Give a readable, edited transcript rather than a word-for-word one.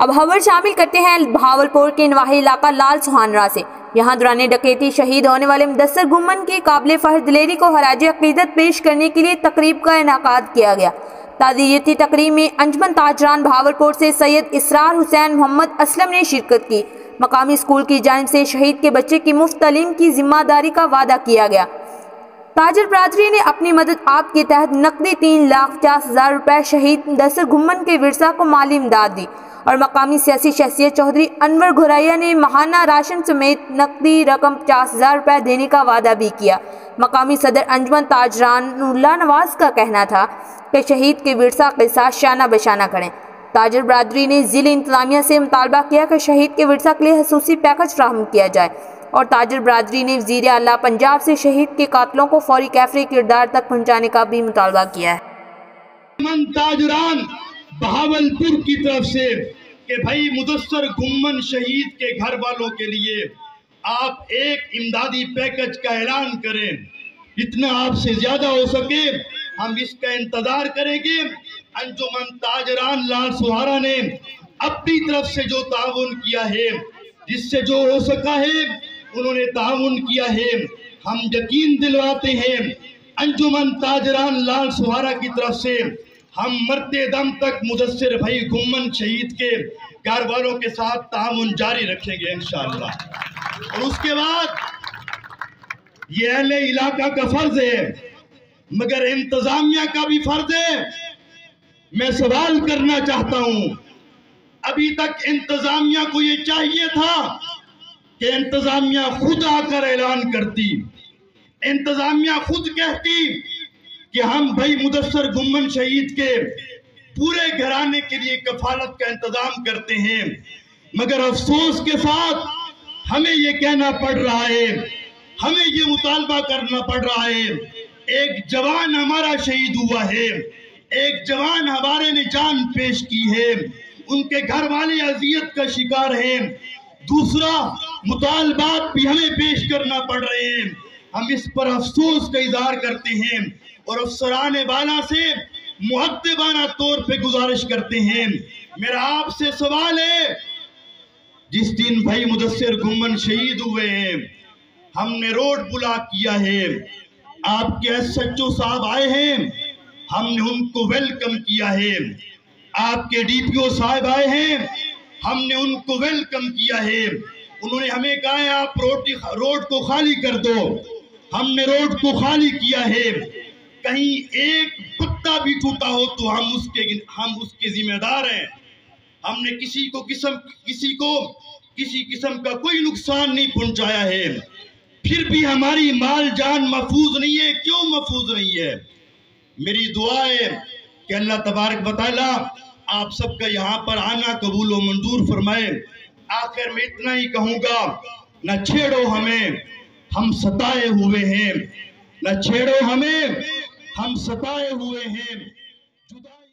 اب خبر شامل کرتے ہیں بھاولپور کے نواحی علاقہ لال سہانرا سے۔ یہاں دوران ڈکیتی شہید ہونے والے مدثر گھمن کی قابل فخر دلیری کو خراج عقیدت پیش کرنے کے لیے تقریب کا انعقاد کیا گیا۔ تعزیتی تقریب میں انجمن تاجران بھاولپور سے سید اسرار حسین محمد اسلم نے شرکت کی۔ مقامی اسکول کی جانب سے شہید کے بچے کی مفت تعلیم کی ذمہ داری کا وعدہ کیا گیا۔ تاجر برادری نے اپنی مدد آپ کے تحت نقدی 3,50,000 روپے شہید مدثر گھمن کے ورثہ کو مالی امداد دی، اور مقامی سیاسی شخصیت چودھری انور گھوریا نے ماہانہ راشن سمیت نقدی رقم 50,000 روپے دینے کا وعدہ بھی کیا۔ مقامی صدر انجمن تاجران نوراللہ نواز کا کہنا تھا کہ شہید کے ورثہ کے ساتھ شانہ بشانہ کریں۔ تاجر برادری نے ضلع انتظامیہ سے مطالبہ کیا کہ شہید کے ورثہ کے لیے خصوصی پیکج فراہم کیا جائے، اور تاجر برادری نے وزیر اعلیٰ پنجاب سے شہید کے قاتلوں کو فوری کیفری کردار تک پہنچانے کا بھی مطالبہ کیا ہے۔ تاجران بہاولپور کی طرف سے کہ بھائی مدثر گھمن شہید کے گھر والوں کے لیے آپ ایک امدادی پیکج کا اعلان کریں، جتنا آپ سے زیادہ ہو سکے ہم اس کا انتظار کریں گے۔ انجمن تاجران لال سہانرا نے اپنی طرف سے جو تعاون کیا ہے، جس سے جو ہو سکا ہے انہوں نے تعاون کیا ہے۔ ہم یقین دلواتے ہیں انجمن تاجران لال سہانرا کی طرف سے ہم مرتے دم تک مدثر بھائی گھمن شہید کے گھر والوں کے ساتھ تعاون جاری رکھیں گے انشاءاللہ۔ اور اس کے بعد یہ اہل علاقہ کا فرض ہے، مگر انتظامیہ کا بھی فرض ہے۔ میں سوال کرنا چاہتا ہوں، ابھی تک انتظامیہ کو یہ چاہیے تھا کہ انتظامیہ خود آ کر اعلان کرتی، انتظامیہ خود کہتی کہ ہم بھائی مدثر گھمن شہید کے پورے گھرانے کے لیے کفالت کا انتظام کرتے ہیں، مگر افسوس کے ساتھ ہمیں یہ کہنا پڑ رہا ہے، ہمیں یہ مطالبہ کرنا پڑ رہا ہے۔ ایک جوان ہمارا شہید ہوا ہے، ایک جوان ہمارے نے جان پیش کی ہے، ان کے گھر والے اذیت کا شکار ہیں، دوسرا مطالبات بھی ہمیں پیش کرنا پڑ رہے ہیں۔ ہم اس پر افسوس کا اظہار کرتے ہیں اور افسران بالا سے مؤدبانہ طور پہ گزارش کرتے ہیں۔ میرا آپ سے سوال ہے، جس دن بھائی مدثر گھمن شہید ہوئے ہیں ہم نے روڈ بلاک کیا ہے، آپ کے ایس ایچ او صاحب آئے ہیں، ہم نے ان کو ویلکم کیا ہے، آپ کے ڈی پی او صاحب آئے ہیں، ہم نے ان کو ویلکم کیا ہے، انہوں نے ہمیں کہا ہے آپ روڈ کو خالی کر دو، ہم نے روڈ کو خالی کیا ہے۔ کہیں ایک پتا بھی ٹوٹا ہو تو ہم اس کے ذمہ دار ہیں۔ ہم نے کسی قسم کا کوئی نقصان نہیں پہنچایا ہے، پھر بھی ہماری مال جان محفوظ نہیں ہے۔ کیوں محفوظ نہیں ہے؟ میری دعا ہے کہ اللہ تبارک و تعالیٰ آپ سب کا یہاں پر آنا قبول و منظور فرمائے۔ آخر میں اتنا ہی کہوں گا، نہ چھیڑو ہمیں، ہم ستائے ہوئے ہیں، نہ چھیڑو ہمیں، ہم ستائے ہوئے ہیں۔